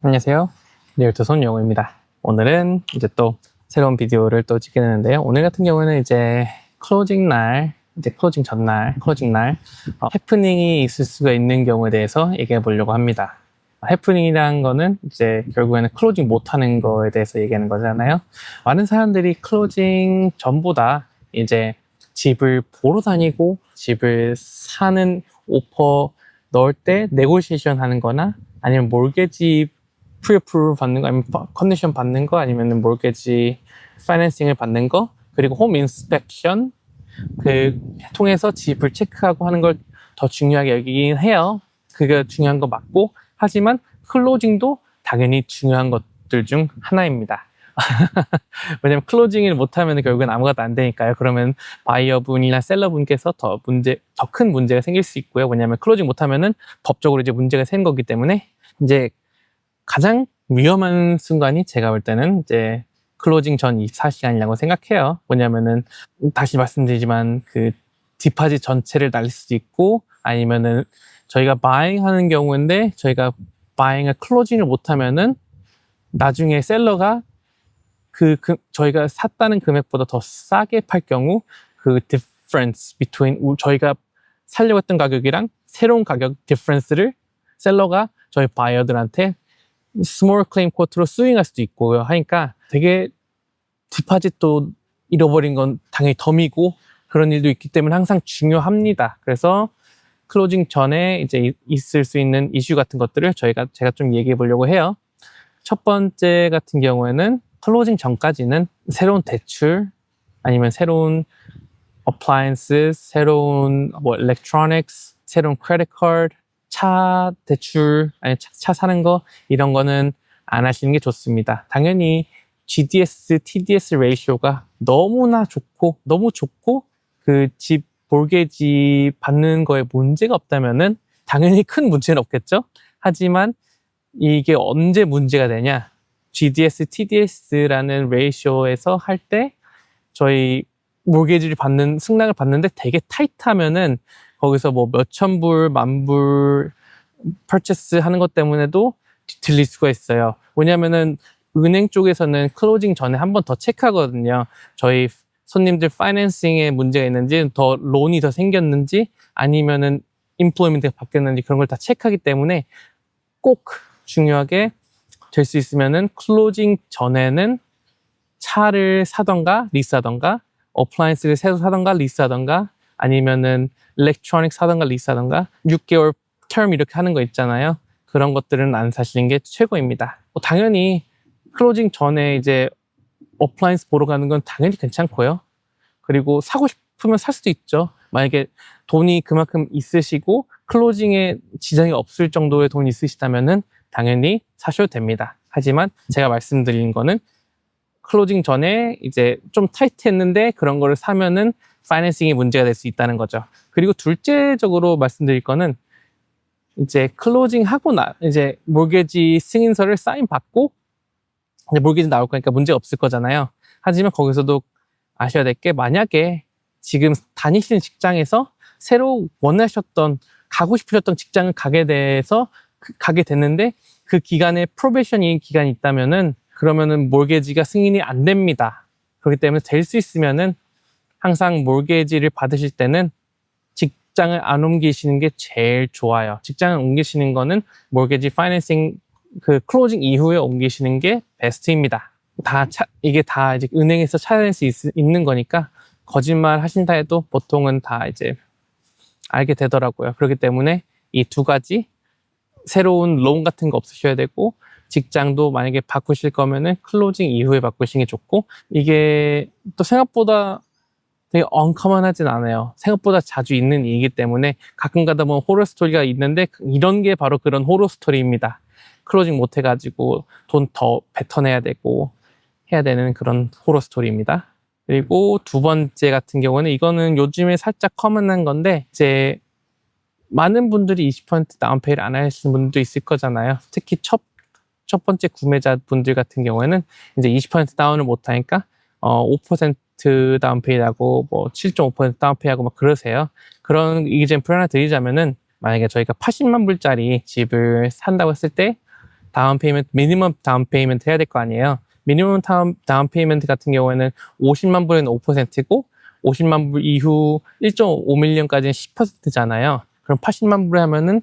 안녕하세요. 리얼터 손영호입니다. 오늘은 이제 또 새로운 비디오를 또 찍게 되는데요. 오늘 같은 경우는 이제 클로징 날, 이제 클로징 전날, 클로징 날 해프닝이 있을 수가 있는 경우에 대해서 얘기해 보려고 합니다. 해프닝이라는 거는 이제 결국에는 클로징 못하는 거에 대해서 얘기하는 거잖아요. 많은 사람들이 클로징 전보다 이제 집을 보러 다니고 집을 사는 오퍼 넣을 때 네고시에이션 하는 거나 아니면 몰게지 프리어프루브 받는 거, 아니면 컨디션 받는 거, 아니면 몰게지 파이낸싱을 받는 거, 그리고 홈 인스펙션 통해서 집을 체크하고 하는 걸 더 중요하게 여기긴 해요. 그게 중요한 거 맞고, 하지만 클로징도 당연히 중요한 것들 중 하나입니다. 왜냐면 클로징을 못하면 결국엔 아무것도 안 되니까요. 그러면 바이어분이나 셀러분께서 더 큰 문제가 생길 수 있고요. 왜냐면 클로징 못하면은 법적으로 이제 문제가 생긴 거기 때문에 이제 가장 위험한 순간이 제가 볼 때는 이제 클로징 전 24시간이라고 생각해요. 뭐냐면은 다시 말씀드리지만 그 디파짓 전체를 날릴 수도 있고, 아니면은 저희가 바잉 하는 경우인데 저희가 바잉을 클로징을 못하면은 나중에 셀러가 저희가 샀다는 금액보다 더 싸게 팔 경우 그 difference between 저희가 살려고 했던 가격이랑 새로운 가격 difference를 셀러가 저희 바이어들한테 스몰 클레임 코트로 수잉할 수도 있고요. 하니까 되게 디파짓도 잃어버린 건 당연히 덤이고 그런 일도 있기 때문에 항상 중요합니다. 그래서 클로징 전에 이제 있을 수 있는 이슈 같은 것들을 제가 좀 얘기해 보려고 해요. 첫 번째 같은 경우에는 클로징 전까지는 새로운 대출 아니면 새로운 appliances, 새로운 electronics, 새로운 credit card, 차 대출, 아니 차 사는 거 이런 거는 안 하시는 게 좋습니다. 당연히 GDS, TDS 레이쇼가 너무 좋고 그 집 몰게지 받는 거에 문제가 없다면은 당연히 큰 문제는 없겠죠. 하지만 이게 언제 문제가 되냐? GDS, TDS라는 레이쇼에서 할 때 저희 몰게지를 승낙을 받는데 되게 타이트하면은 거기서 뭐 몇천 불, 만 불 퍼체스 하는 것 때문에도 뒤틀릴 수가 있어요. 왜냐면은 은행 쪽에서는 클로징 전에 한 번 더 체크하거든요. 저희 손님들 파이낸싱에 문제가 있는지, 더 론이 더 생겼는지, 아니면은 임플로이먼트가 바뀌었는지 그런 걸 다 체크하기 때문에 꼭 중요하게 될 수 있으면은 클로징 전에는 차를 사던가 리스하던가, 어플라이언스를 새로 사던가 리스하던가, 아니면은 일렉트로닉 사던가 리스하던가 6개월 term 이렇게 하는 거 있잖아요. 그런 것들은 안 사시는 게 최고입니다. 당연히 클로징 전에 이제 어플라이언스 보러 가는 건 당연히 괜찮고요. 그리고 사고 싶으면 살 수도 있죠. 만약에 돈이 그만큼 있으시고 클로징에 지장이 없을 정도의 돈이 있으시다면은 당연히 사셔도 됩니다. 하지만 제가 말씀드린 거는 클로징 전에 이제 좀 타이트했는데 그런 거를 사면은 파이낸싱이 문제가 될 수 있다는 거죠. 그리고 둘째적으로 말씀드릴 거는 이제 클로징 하고 이제 몰게지 승인서를 사인 받고 이제 몰게지 나올 거니까 문제 없을 거잖아요. 하지만 거기서도 아셔야 될 게, 만약에 지금 다니시는 직장에서 새로 가고 싶으셨던 직장을 가게 됐는데 그 기간에 프로베이션 기간이 있다면은 그러면은 몰게지가 승인이 안 됩니다. 그렇기 때문에 될 수 있으면은 항상 몰게지를 받으실 때는 직장을 안 옮기시는 게 제일 좋아요. 직장을 옮기시는 거는 몰게지 파이낸싱 그 클로징 이후에 옮기시는 게 베스트입니다. 이게 다 이제 은행에서 찾아낼 수 있는 거니까 거짓말 하신다 해도 보통은 다 이제 알게 되더라고요. 그렇기 때문에 이 두 가지, 새로운 론 같은 거 없으셔야 되고, 직장도 만약에 바꾸실 거면은 클로징 이후에 바꾸시는 게 좋고, 이게 또 생각보다 되게 언커먼하진 않아요. 생각보다 자주 있는 일이기 때문에 가끔 가다 보면 호러 스토리가 있는데 이런 게 바로 그런 호러 스토리입니다. 클로징 못 해가지고 돈 더 뱉어내야 되고 해야 되는 그런 호러 스토리입니다. 그리고 두 번째 같은 경우는 이거는 요즘에 살짝 커먼한 건데, 이제 많은 분들이 20% 다운페이를 안 하시는 분들도 있을 거잖아요. 특히 첫 번째 구매자 분들 같은 경우에는 이제 20% 다운을 못 하니까 5% 다운페이하고 뭐 7.5% 다운페이하고 막 그러세요. 그런 이젠플 하나 드리자면은, 만약에 저희가 80만 불짜리 집을 산다고 했을 때 다운 페이먼트, 미니멈 다운 페이먼트 해야 될 거 아니에요. 미니멈 다운 페이먼트 같은 경우에는 50만 불은 5%고 50만 불 이후 1.5밀리언까지는 10%잖아요. 그럼 80만 불 하면은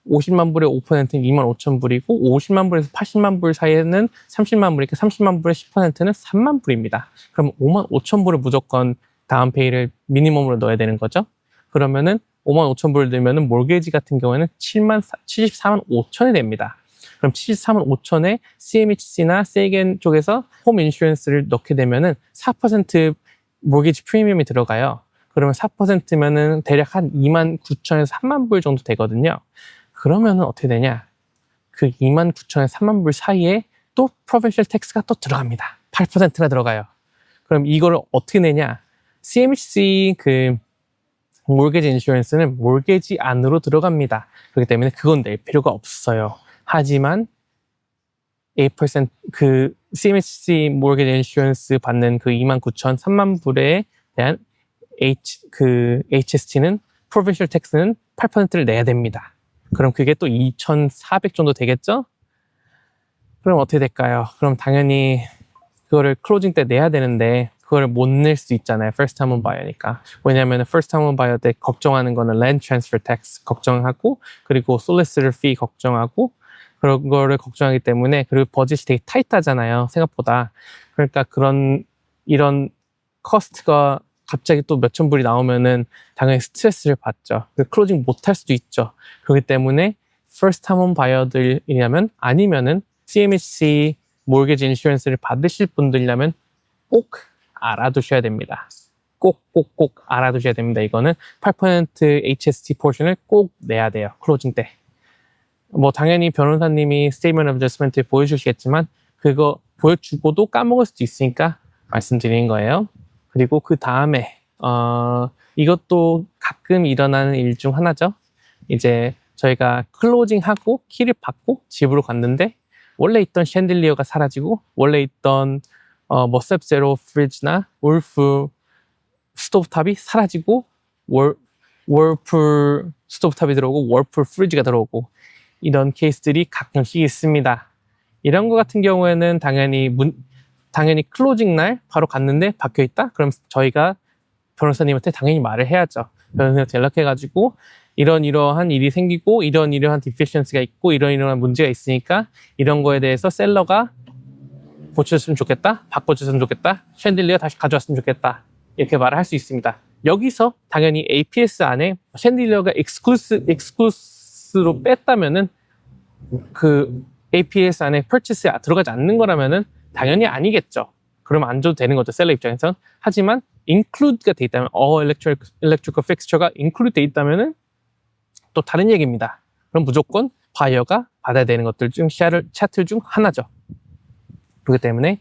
50만 불의 5%는 2만 5천 불이고 50만 불에서 80만 불 사이에는 30만 불이니까 30만 불의 10%는 3만 불입니다. 그럼 5만 5천 불을 무조건 다운페이를 미니멈으로 넣어야 되는 거죠. 그러면은 5만 5천 불을 넣으면은 몰게지 같은 경우에는 74만 5천이 됩니다. 그럼 74만 5천에 CMHC나 세이겐 쪽에서 홈 인슈런스를 넣게 되면은 4% 몰게지 프리미엄이 들어가요. 그러면 4%면은 대략 한 2만 9천에서 3만 불 정도 되거든요. 그러면은 어떻게 되냐? 그 2만 9천에서 3만 불 사이에 또 프로페셔널 텍스가 또 들어갑니다. 8%나 들어가요. 그럼 이걸 어떻게 내냐? CMHC 그 몰게지 인슈런스는 몰게지 안으로 들어갑니다. 그렇기 때문에 그건 낼 필요가 없어요. 하지만 8% 그 CMHC 몰게지 인슈런스 받는 그 2만 9천 3만 불에 대한 HST는 프로페셔널 텍스는 8%를 내야 됩니다. 그럼 그게 또 2,400 정도 되겠죠? 그럼 어떻게 될까요? 그럼 당연히 그거를 클로징 때 내야 되는데 그거를 못 낼 수 있잖아요. First time home buyer니까. 왜냐하면 First time home buyer 때 걱정하는 거는 land transfer tax 걱정하고 그리고 solicitor fee 걱정하고 그런 거를 걱정하기 때문에 그리고 버짓이 되게 타이트하잖아요. 생각보다. 그러니까 이런 커스트가 갑자기 또 몇천 불이 나오면은 당연히 스트레스를 받죠. 클로징 못 할 수도 있죠. 그렇기 때문에 first time home buyer들이라면 아니면은 CMHC 몰게지 인슈런스를 받으실 분들이라면 꼭 알아두셔야 됩니다. 꼭 알아두셔야 됩니다. 이거는 8% HST 포션을 꼭 내야 돼요. 클로징 때. 뭐 당연히 변호사님이 statement of adjustment 보여주시겠지만 그거 보여주고도 까먹을 수도 있으니까 말씀드리는 거예요. 그리고 그 다음에 이것도 가끔 일어나는 일 중 하나죠. 이제 저희가 클로징하고 키를 받고 집으로 갔는데 원래 있던 챈들리어가 사라지고 원래 있던 머셉 제로 프리지나 울프 스토브탑이 사라지고 월풀 스토브탑이 들어오고 월풀 프리지가 들어오고 이런 케이스들이 가끔씩 있습니다. 이런 거 같은 경우에는 당연히 클로징 날 바로 갔는데 박혀 있다? 그럼 저희가 변호사님한테 당연히 말을 해야죠. 변호사님한테 연락해가지고 이러한 일이 생기고 이러한 디피션스가 있고 이러한 문제가 있으니까 이런 거에 대해서 셀러가 고쳐줬으면 좋겠다, 바꿔줬으면 좋겠다, 챈들리어 다시 가져왔으면 좋겠다 이렇게 말을 할 수 있습니다. 여기서 당연히 APS 안에 챈들리어가 엑스클루스로 뺐다면은 그 APS 안에 purchase에 들어가지 않는 거라면은 당연히 아니겠죠. 그러면 안 줘도 되는 거죠, 셀러 입장에서. 하지만 include가 돼 있다면, electrical fixture가 include 돼 있다면은 또 다른 얘기입니다. 그럼 무조건 바이어가 받아야 되는 것들 중 샤틀 중 하나죠. 그렇기 때문에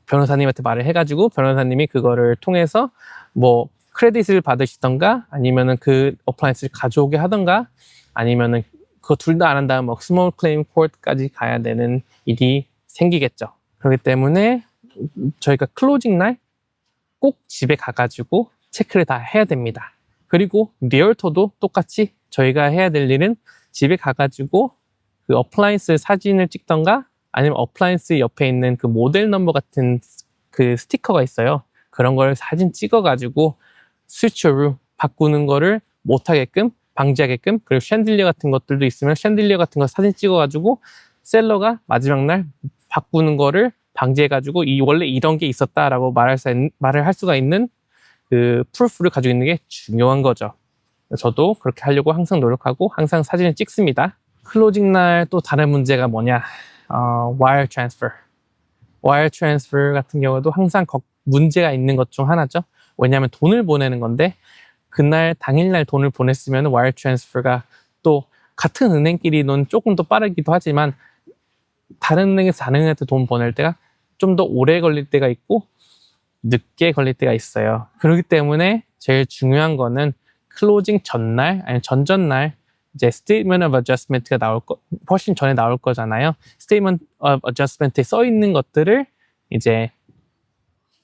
변호사님한테 말을 해가지고 변호사님이 그거를 통해서 뭐 크레딧을 받으시던가 아니면은 그 어플라이언스를 가져오게 하던가 아니면은 그거 둘 다 안 한다면 뭐 스몰 클레임 코트까지 가야 되는 일이 생기겠죠. 그렇기 때문에 저희가 클로징 날 꼭 집에 가가지고 체크를 다 해야 됩니다. 그리고 리얼터도 똑같이 저희가 해야 될 일은 집에 가가지고 그 어플라이언스 사진을 찍던가 아니면 어플라이언스 옆에 있는 그 모델 넘버 같은 그 스티커가 있어요. 그런 걸 사진 찍어가지고 스위처로 바꾸는 거를 못하게끔 방지하게끔 그리고 챈들리어 같은 것들도 있으면 챈들리어 같은 거 사진 찍어가지고 셀러가 마지막 날 바꾸는 거를 방지해가지고 원래 이런 게 있었다라고 말을 할 수가 있는 그 프루프를 가지고 있는 게 중요한 거죠. 저도 그렇게 하려고 항상 노력하고 항상 사진을 찍습니다. 클로징 날 또 다른 문제가 뭐냐? 와이어 트랜스퍼. 와이어 트랜스퍼 같은 경우도 항상 문제가 있는 것 중 하나죠. 왜냐하면 돈을 보내는 건데 그날 당일날 돈을 보냈으면 와이어 트랜스퍼가 또 같은 은행끼리는 조금 더 빠르기도 하지만 다른 은행에서 다른 은행한테 돈 보낼 때가 좀 더 오래 걸릴 때가 있고 늦게 걸릴 때가 있어요. 그렇기 때문에 제일 중요한 거는 클로징 전날 아니면 전전날 이제 statement of adjustment가 훨씬 전에 나올 거잖아요. statement of adjustment에 써 있는 것들을 이제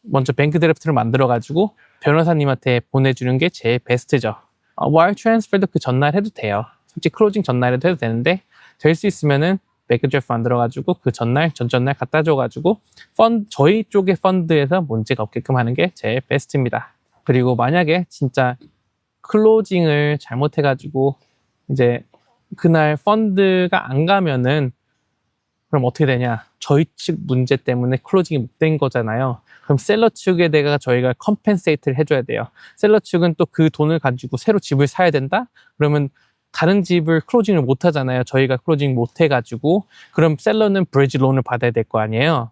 먼저 뱅크 드래프트를 만들어 가지고 변호사님한테 보내주는 게 제일 베스트죠. 와이어 트랜스퍼도 그 전날 해도 돼요. 솔직히 클로징 전날에도 해도 되는데 될 수 있으면은 백드래프트 만들어가지고 그 전날, 전전날 갖다 줘가지고 저희 쪽의 펀드에서 문제가 없게끔 하는 게 제일 베스트입니다. 그리고 만약에 진짜 클로징을 잘못해가지고 이제 그날 펀드가 안 가면은 그럼 어떻게 되냐? 저희 측 문제 때문에 클로징이 못 된 거잖아요. 그럼 셀러 측에 대가 저희가 컴펜세이트를 해줘야 돼요. 셀러 측은 또 그 돈을 가지고 새로 집을 사야 된다? 그러면 다른 집을 클로징을 못 하잖아요. 저희가 클로징 못 해가지고. 그럼 셀러는 브리지 론을 받아야 될 거 아니에요.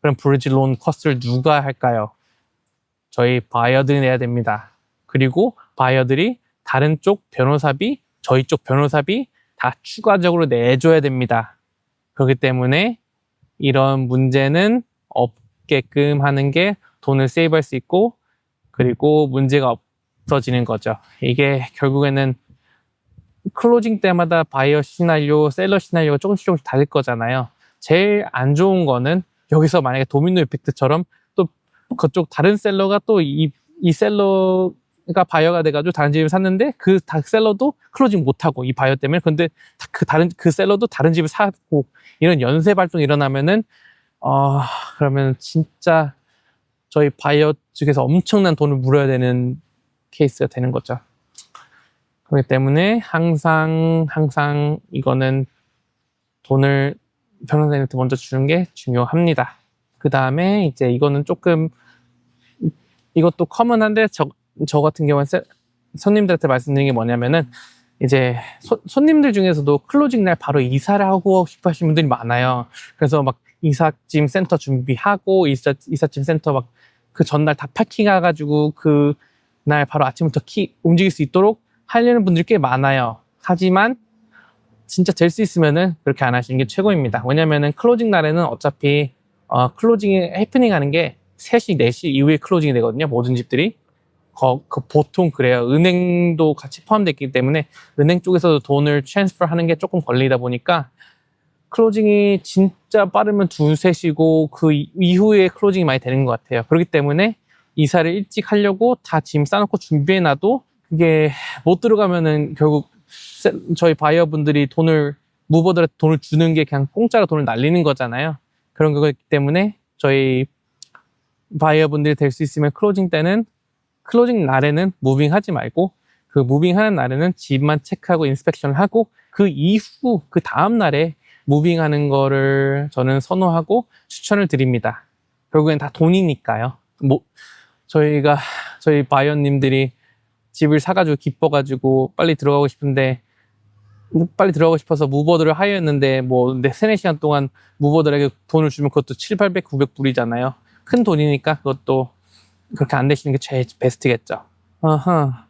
그럼 브리지 론 코스트를 누가 할까요? 저희 바이어들이 내야 됩니다. 그리고 바이어들이 다른 쪽 변호사비, 저희 쪽 변호사비 다 추가적으로 내줘야 됩니다. 그렇기 때문에 이런 문제는 없게끔 하는 게 돈을 세이브할 수 있고, 그리고 문제가 없어지는 거죠. 이게 결국에는 클로징 때마다 바이어 시나리오, 셀러 시나리오가 조금씩 다를 거잖아요. 제일 안 좋은 거는 여기서 만약에 도미노 이펙트처럼 또 그쪽 다른 셀러가 또 이 셀러가 바이어가 돼가지고 다른 집을 샀는데 그 셀러도 클로징 못하고 이 바이어 때문에 근데 그 셀러도 다른 집을 사고 이런 연쇄 발동이 일어나면은 그러면 진짜 저희 바이어 측에서 엄청난 돈을 물어야 되는 케이스가 되는 거죠. 그렇기 때문에 항상 이거는 돈을 변호사님한테 먼저 주는 게 중요합니다. 그 다음에 이제 이거는 조금 이것도 커먼한데 저 같은 경우는 손님들한테 말씀드린 게 뭐냐면은 이제 손님들 중에서도 클로징 날 바로 이사를 하고 싶어 하시는 분들이 많아요. 그래서 막 이삿짐 센터 준비하고 이삿짐 센터 막 그 전날 다 파킹해가지고 그 날 바로 아침부터 움직일 수 있도록 하려는 분들이 꽤 많아요. 하지만 진짜 될 수 있으면은 그렇게 안 하시는 게 최고입니다. 왜냐면은 클로징 날에는 어차피 클로징이 해프닝 하는 게 3시, 4시 이후에 클로징이 되거든요. 모든 집들이. 보통 그래요. 은행도 같이 포함되어 있기 때문에 은행 쪽에서도 돈을 트랜스퍼 하는 게 조금 걸리다 보니까 클로징이 진짜 빠르면 2, 3시고 그 이후에 클로징이 많이 되는 것 같아요. 그렇기 때문에 이사를 일찍 하려고 다 짐 싸놓고 준비해놔도 그게 못 들어가면은 결국 저희 바이어분들이 무버들한테 돈을 주는 게 그냥 공짜로 돈을 날리는 거잖아요. 그런 거기 때문에 저희 바이어분들이 될 수 있으면 클로징 날에는 무빙하지 말고 그 무빙하는 날에는 집만 체크하고 인스펙션을 하고 그 이후 그 다음 날에 무빙하는 거를 저는 선호하고 추천을 드립니다. 결국엔 다 돈이니까요. 저희 바이어님들이 집을 사가지고 기뻐가지고 빨리 들어가고 싶어서 무버들을 하였는데 뭐 3-4시간 동안 무버들에게 돈을 주면 그것도 700, 800, 900불이잖아요. 큰 돈이니까 그것도 그렇게 안 되시는 게 제일 베스트겠죠.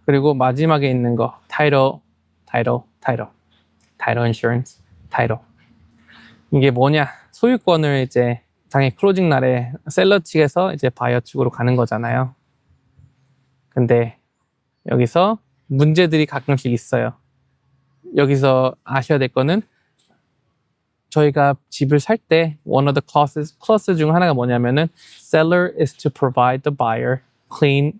그리고 마지막에 있는 거 타이틀 인슈런스. 이게 뭐냐? 소유권을 이제 당연히 클로징 날에 셀러 측에서 이제 바이어 측으로 가는 거잖아요. 근데 여기서 문제들이 가끔씩 있어요. 여기서 아셔야 될 거는 저희가 집을 살 때 one of the clauses 중 하나가 뭐냐면은 seller is to provide the buyer clean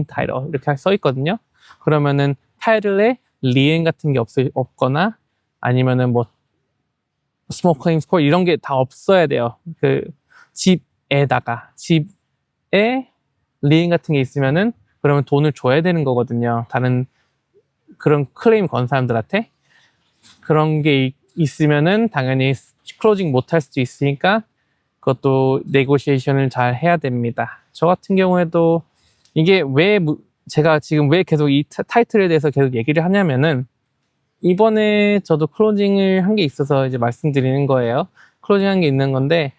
title 이렇게 써 있거든요. 그러면은 타이틀에 리엔 같은 게 없거나 아니면은 뭐 small claims court 이런 게 다 없어야 돼요. 그 집에 리엔 같은 게 있으면은 그러면 돈을 줘야 되는 거거든요. 다른 그런 클레임 건 사람들한테 그런 게 있으면은 당연히 클로징 못 할 수도 있으니까 그것도 네고시에이션을 잘 해야 됩니다. 저 같은 경우에도 이게 제가 지금 왜 계속 이 타이틀에 대해서 계속 얘기를 하냐면은 이번에 저도 클로징을 한 게 있어서 이제 말씀드리는 거예요. 클로징 한 게 있는 건데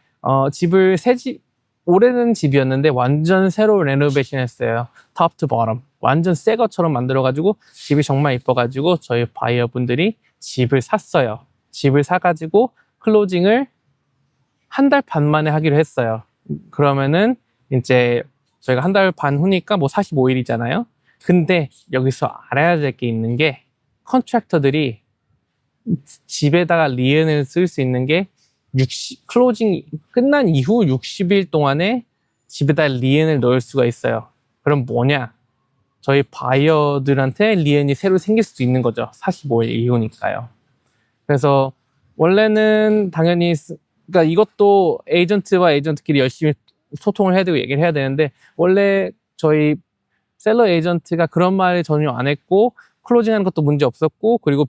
오래된 집이었는데 완전 새로 레노베이션 했어요. 탑 투 버럼. 완전 새 것처럼 만들어가지고 집이 정말 이뻐가지고 저희 바이어 분들이 집을 샀어요. 집을 사가지고 클로징을 1달 반 만에 하기로 했어요. 그러면은 이제 저희가 1달 반 후니까 뭐 45일이잖아요. 근데 여기서 알아야 될 게 있는 게 컨트랙터들이 집에다가 리엔을 쓸 수 있는 게 클로징 끝난 이후 60일 동안에 집에다 리엔을 넣을 수가 있어요. 그럼 뭐냐? 저희 바이어들한테 리엔이 새로 생길 수도 있는 거죠. 45일 이후니까요. 그래서 원래는 당연히 그러니까 이것도 에이전트와 에이전트끼리 열심히 소통을 해야 되고 얘기를 해야 되는데 원래 저희 셀러 에이전트가 그런 말을 전혀 안 했고 클로징하는 것도 문제 없었고 그리고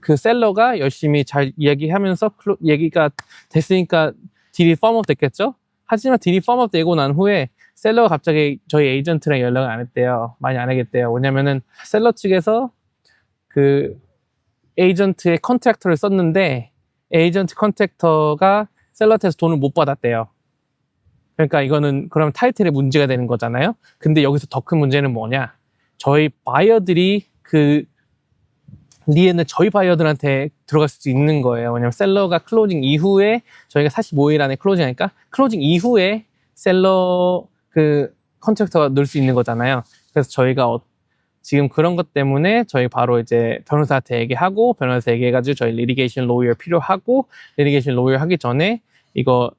그 셀러가 열심히 잘 이야기하면서 얘기가 됐으니까 딜이 펌업 됐겠죠? 하지만 딜이 펌업 되고 난 후에 셀러가 갑자기 저희 에이전트랑 연락을 안 했대요. 많이 안 하겠대요. 왜냐면은 셀러 측에서 그 에이전트의 컨트랙터를 썼는데 에이전트 컨트랙터가 셀러한테서 돈을 못 받았대요. 그러니까 이거는 그럼 타이틀에 문제가 되는 거잖아요. 근데 여기서 더 큰 문제는 뭐냐? 저희 바이어들이 그 리엔은 저희 바이어들한테 들어갈 수 있는 거예요. 왜냐면 셀러가 클로징 이후에 저희가 45일 안에 클로징하니까 클로징 이후에 셀러 그 컨트랙터가 넣을 수 있는 거잖아요. 그래서 저희가 지금 그런 것 때문에 저희 바로 이제 변호사한테 얘기하고 변호사한테 얘기해가지고 저희 리티게이션 로이어 필요하고 리티게이션 로이어 하기 전에 이거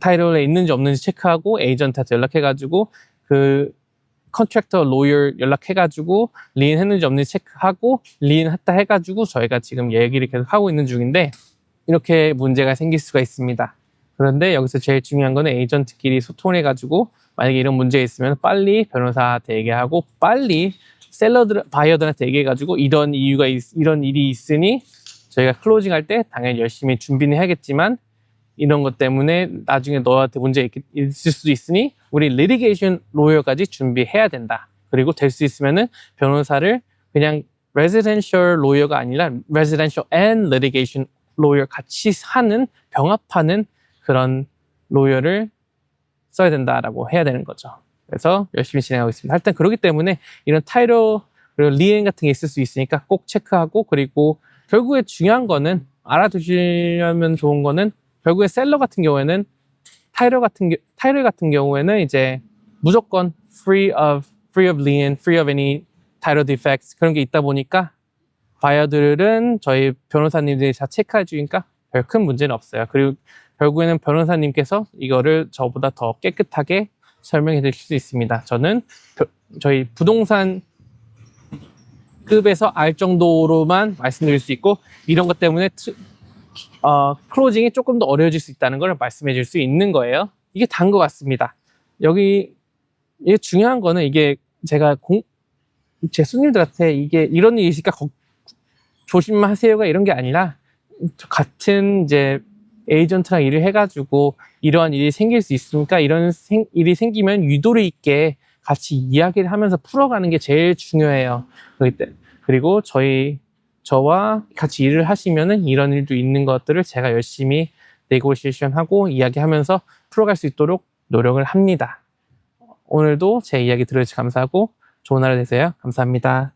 타이틀에 있는지 없는지 체크하고 에이전트한테 연락해가지고 그 컨트랙터 로이어 연락해가지고 리인 했는지 없는지 체크하고 리인 했다 해가지고 저희가 지금 얘기를 계속 하고 있는 중인데 이렇게 문제가 생길 수가 있습니다. 그런데 여기서 제일 중요한 거는 에이전트끼리 소통을 해가지고 만약에 이런 문제가 있으면 빨리 변호사한테 얘기하고 빨리 바이어들한테 얘기해가지고 이런 일이 있으니 저희가 클로징할 때 당연히 열심히 준비는 해야겠지만 이런 것 때문에 나중에 너한테 문제 있을 수도 있으니 우리 리티게이션 로이어까지 준비해야 된다. 그리고 될 수 있으면은 변호사를 그냥 레지던셜 로이어가 아니라 레지던셜 앤 리티게이션 로이어 같이 하는 병합하는 그런 로이어를 써야 된다라고 해야 되는 거죠. 그래서 열심히 진행하고 있습니다. 하여튼 그렇기 때문에 이런 타이틀 그리고 리엔 같은 게 있을 수 있으니까 꼭 체크하고 그리고 결국에 중요한 거는 알아두시려면 좋은 거는 결국에 셀러 같은 경우에는 타이틀 같은 경우에는 이제 무조건 free of lien, free of any title defects 그런 게 있다 보니까 바이어들은 저희 변호사님들이 다 체크해 주니까 별 큰 문제는 없어요. 그리고 결국에는 변호사님께서 이거를 저보다 더 깨끗하게 설명해 드릴 수 있습니다. 저는 저희 부동산 급에서 알 정도로만 말씀드릴 수 있고 이런 것 때문에 클로징이 조금 더 어려워질 수 있다는 걸 말씀해 줄 수 있는 거예요. 이게 다인 것 같습니다. 이게 중요한 거는 이게 제가 제 손님들한테 이게 이런 일이 있으니까 조심하세요가 이런 게 아니라 같은 이제 에이전트랑 일을 해가지고 이러한 일이 생길 수 있으니까 이런 일이 생기면 유도리 있게 같이 이야기를 하면서 풀어가는 게 제일 중요해요. 그리고 저와 같이 일을 하시면은 이런 일도 있는 것들을 제가 열심히 네고시에이션하고 이야기하면서 풀어갈 수 있도록 노력을 합니다. 오늘도 제 이야기 들어주셔서 감사하고 좋은 하루 되세요. 감사합니다.